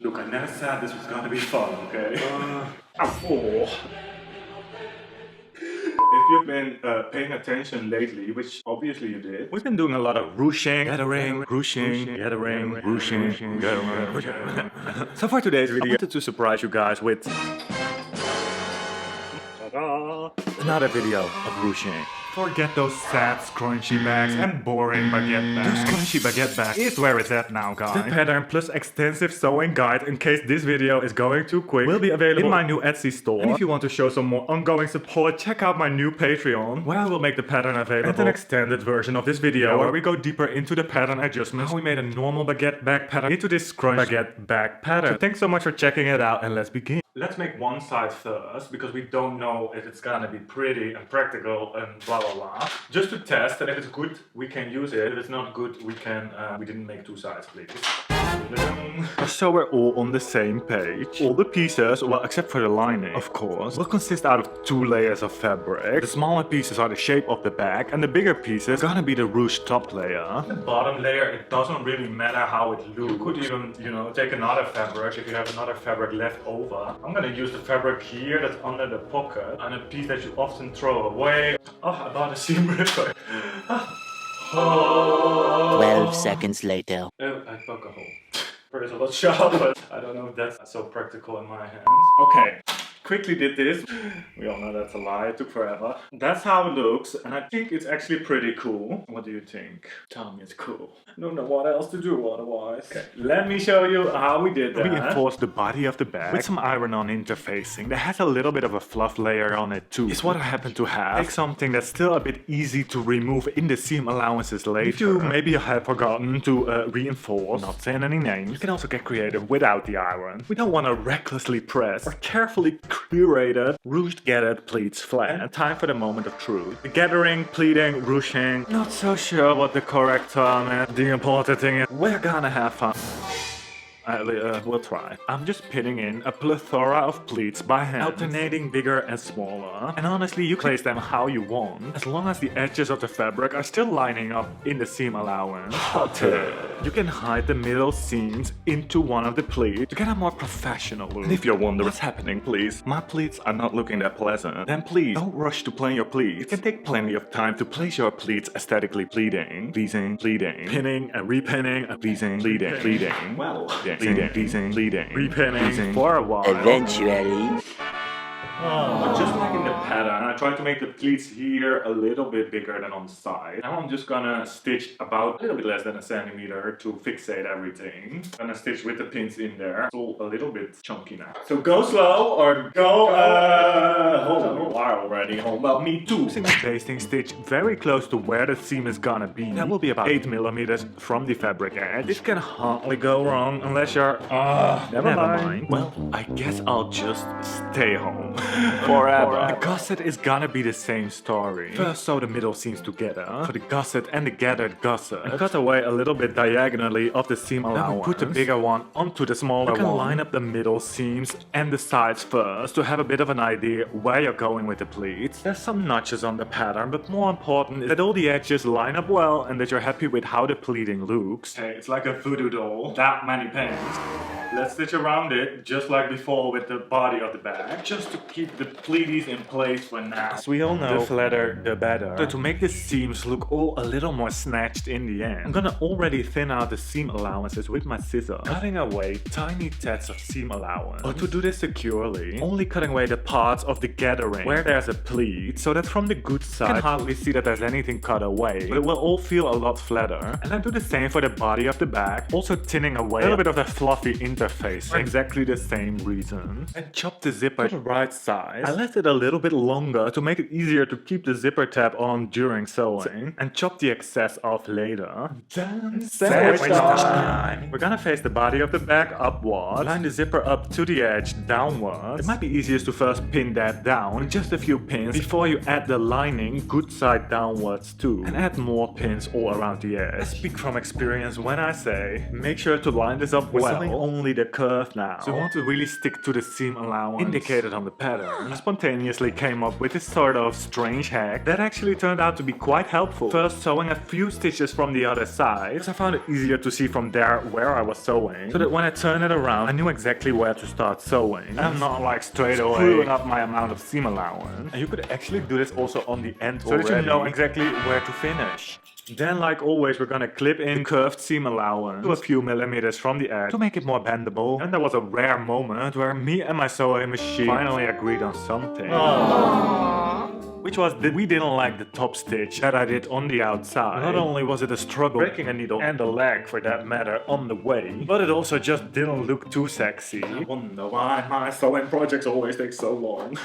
Look, I never said this was gonna be fun, okay? Oh. If you've been paying attention lately, which obviously you did, we've been doing a lot of ruching, gathering, ruching, gathering, ruching, gathering. So for today's video, I wanted to surprise you guys with another video of ruching. Forget those sad scrunchy bags and boring baguette bags. The scrunchy baguette bag is where it's at now, guys. The pattern plus extensive sewing guide, in case this video is going too quick, will be available in my new Etsy store. And if you want to show some more ongoing support, check out my new Patreon, where I will make the pattern available. And an extended version of this video, where we go deeper into the pattern adjustments, how we made a normal baguette bag pattern into this scrunchy baguette bag pattern. So thanks so much for checking it out, and let's begin. Let's make one side first, because we don't know if it's gonna be pretty and practical and blah blah blah. Just to test, and if it's good, we can use it. If it's not good, we can, we didn't make two sides, please. So we're all on the same page. All the pieces, well, except for the lining, of course, will consist out of 2 layers of fabric. The smaller pieces are the shape of the bag, and the bigger pieces gonna be the ruched top layer. The bottom layer, it doesn't really matter how it looks. You could even, you know, take another fabric if you have another fabric left over. I'm gonna use the fabric here that's under the pocket, and a piece that you often throw away. Oh, I bought a seam ripper. 12 seconds later. Oh, I poke a hole. First a lot sharp, but I don't know if that's so practical in my hands. Okay, quickly did this. We all know that's a lie, it took forever. That's how it looks, and I think it's actually pretty cool. What do you think? Tell me it's cool. I don't know what else to do otherwise. Okay, let me show you how we did that. Reinforce the body of the bag with some iron-on interfacing that has a little bit of a fluff layer on it too. It's what I happen to have. Take something that's still a bit easy to remove in the seam allowances later. If you maybe have forgotten to reinforce, not saying any names, you can also get creative without the iron. We don't want to recklessly press or carefully curated, ruched gathered pleats flat. And time for the moment of truth. The gathering, pleating, ruching. Not so sure what the correct term is. The important thing is, we're gonna have fun. We'll try. I'm just pinning in a plethora of pleats by hand, alternating bigger and smaller. And honestly, you place them how you want, as long as the edges of the fabric are still lining up in the seam allowance. You can hide the middle seams into one of the pleats to get a more professional look. And if you're wondering what's happening, please, my pleats are not looking that pleasant, then please don't rush to plan your pleats. It can take plenty of time to place your pleats aesthetically pleating, pinning and repinning, and pleating. Well, pleating, repinning for a while. Eventually. But just like in the pattern, I tried to make the pleats here a little bit bigger than on the side. Now I'm just gonna stitch about a little bit less than a centimeter to fixate everything. I'm gonna stitch with the pins in there. It's all a little bit chunky now. So go slow or go hold a while already. Well, me too. Using a basting stitch very close to where the seam is gonna be. That will be about 8 millimeters from the fabric edge. This can hardly go wrong unless you're never mind. Well, I guess I'll just stay home. Forever. The gusset is gonna be the same story. First sew the middle seams together for the gusset and the gathered gusset, and cut away a little bit diagonally of the seam allowance. Put the bigger one onto the smaller one. You can line up the middle seams and the sides first to have a bit of an idea where you're going with the pleats. There's some notches on the pattern, but more important is that all the edges line up well and that you're happy with how the pleating looks. Hey, it's like a voodoo doll. That many pins. Let's stitch around it, just like before with the body of the bag, just to keep the pleaties in place for now. As we all know, the flatter, the better. So to make the seams look all a little more snatched in the end, I'm gonna already thin out the seam allowances with my scissors, cutting away tiny tats of seam allowance. But to do this securely, only cutting away the parts of the gathering where there's a pleat, so that from the good side, you can hardly see that there's anything cut away, but it will all feel a lot flatter. And then do the same for the body of the bag, also thinning away a little bit of the fluffy interface for exactly the same reason. And chop the zipper to the right size. I left it a little bit longer to make it easier to keep the zipper tab on during sewing, and chop the excess off later. Then sandwich time! We're gonna face the body of the bag upward, line the zipper up to the edge downwards. It might be easiest to first pin that down with just a few pins before you add the lining good side downwards too, and add more pins all around the edge. I speak from experience when I say, make sure to line this up well. Sewing only only the curve now. So we want to really stick to the seam allowance indicated on the pattern. I spontaneously came up with this sort of strange hack that actually turned out to be quite helpful. First sewing a few stitches from the other side, because I found it easier to see from there where I was sewing, so that when I turned it around I knew exactly where to start sewing. I'm not like straight away screwing up my amount of seam allowance. And you could actually do this also on the end so that you know exactly where to finish. Then, like always, we're gonna clip in curved seam allowance to a few millimeters from the edge to make it more bendable. And there was a rare moment where me and my sewing machine finally agreed on something. Which was that we didn't like the top stitch that I did on the outside. Not only was it a struggle breaking a needle and a leg for that matter on the way, but it also just didn't look too sexy. I wonder why my sewing projects always take so long.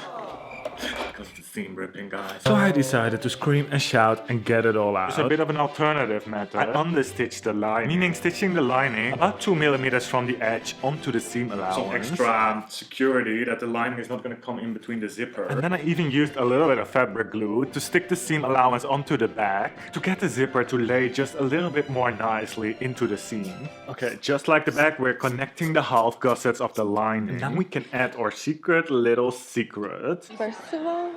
Because of the seam ripping, guys. So I decided to scream and shout and get it all out. It's a bit of an alternative method. I understitched the lining, meaning stitching the lining about 2 millimeters from the edge onto the seam allowance. Some extra security that the lining is not going to come in between the zipper. And then I even used a little bit of fabric glue to stick the seam allowance onto the back to get the zipper to lay just a little bit more nicely into the seam. Okay, just like the back, we're connecting the half gussets of the lining. And now we can add our secret little secret. First of all,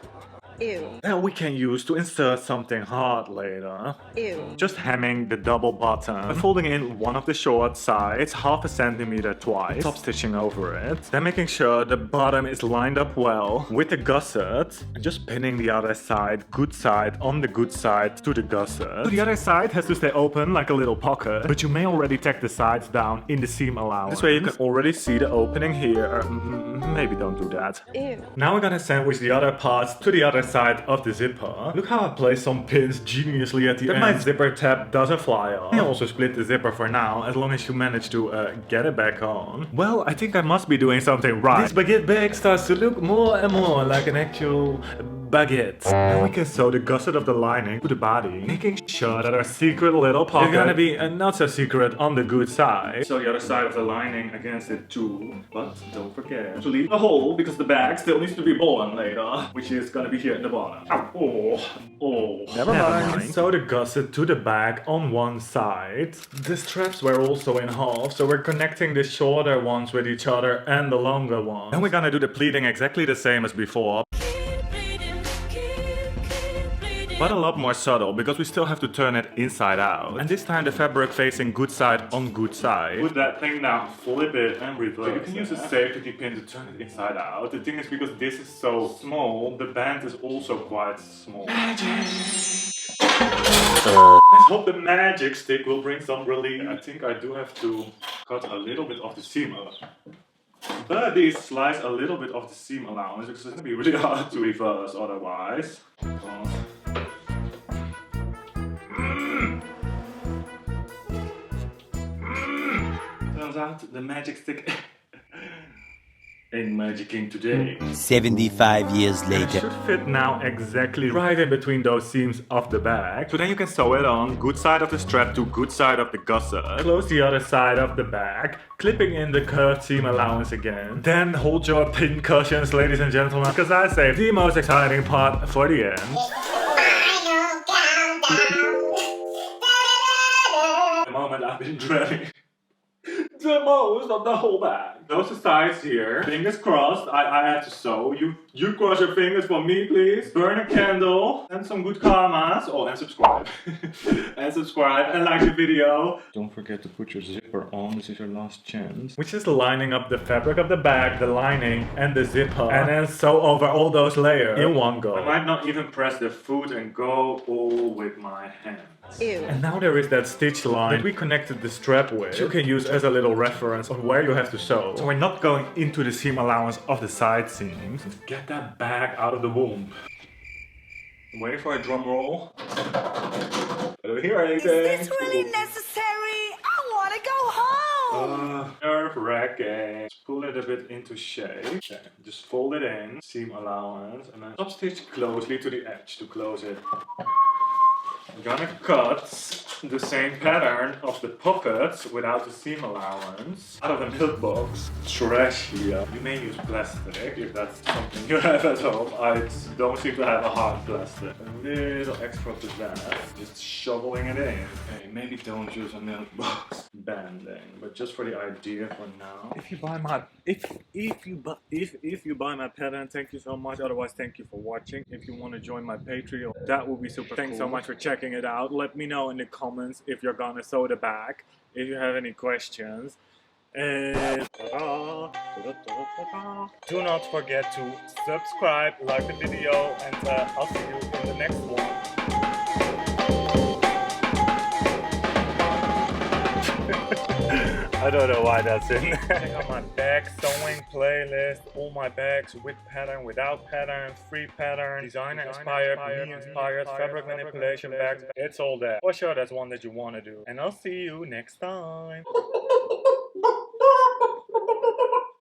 ew. That we can use to insert something hard later. Ew. Just hemming the double bottom by folding in one of the short sides half a centimeter twice, top stitching over it, then making sure the bottom is lined up well with the gusset, and just pinning the other side, good side on the good side to the gusset. So the other side has to stay open like a little pocket, but you may already tack the sides down in the seam allowance. This way you can already see the opening here. Maybe don't do that. Ew. Now we're gonna sandwich the other parts to the other side of the zipper. Look how I placed some pins geniusly at the end. My zipper tab doesn't fly off. I also split the zipper for now, as long as you manage to get it back on. Well, I think I must be doing something right. This baguette bag starts to look more and more like an actual baguette. Now we can sew the gusset of the lining to the body, making sure that our secret little pocket is gonna be not so secret on the good side. Sew the other side of the lining against it too, but don't forget to leave a hole because the bag still needs to be born later, which is gonna be here at the bottom. Never mind. Sew the gusset to the bag on one side. The straps were also in half, so we're connecting the shorter ones with each other and the longer ones. And we're gonna do the pleating exactly the same as before, but a lot more subtle, because we still have to turn it inside out. And this time the fabric facing good side on good side. Put that thing down, flip it and reverse. So you can use a safety pin to turn it inside out. The thing is, because this is so small, the band is also quite small. Magic! Let's hope the magic stick will bring some relief. I think I do have to cut a little bit of the seam out. But these slice a little bit of the seam allowance, because it's gonna be really hard to reverse otherwise. Turns out the magic stick ain't magicking today. 75 years It later. should fit now exactly right in between those seams of the bag. So then you can sew it on good side of the strap to good side of the gusset. Close the other side of the bag, clipping in the curved seam allowance again. Then hold your pin cushions, ladies and gentlemen, because I saved the most exciting part for the end. The moment I've been dreading the most of the whole bag. Those sides here. Fingers crossed. I have to sew. You cross your fingers for me, please. Burn a candle. And some good karmas. Oh, and subscribe. And subscribe and like the video. Don't forget to put your zipper on. This is your last chance. Which is lining up the fabric of the bag, the lining, and the zipper. And then sew over all those layers in one go. I might not even press the foot and go all with my hands. Ew. And now there is that stitch line that we connected the strap with, you can use as a little reference on where you have to sew. So we're not going into the seam allowance of the side seams. Let's get that bag out of the womb. I'm waiting for a drum roll. I don't hear anything. Is this really necessary? I want to go home. Nerve-wracking. Pull it a bit into shape. Okay, just fold it in, seam allowance, and then top stitch closely to the edge to close it. I'm gonna cut the same pattern of the pockets without the seam allowance out of a milk box. Trash here. You may use plastic if that's something you have at home. I don't seem to have a hard plastic. A little extra to that. Just shoveling it in. Okay, maybe don't use a milk box banding, but just for the idea for now. If you buy my if you buy my pattern, thank you so much. Otherwise, thank you for watching. If you want to join my Patreon, that would be super. Thanks so much for checking it out. Let me know in the comments if you're gonna sew the back. If you have any questions. And do not forget to subscribe, like the video, and I'll see you in the next one. I don't know why that's in there. Check out my bag sewing playlist. All my bags with pattern, without pattern, free pattern, designer inspired, me inspired, fabric manipulation bags. It's all there. For sure, that's one that you want to do. And I'll see you next time.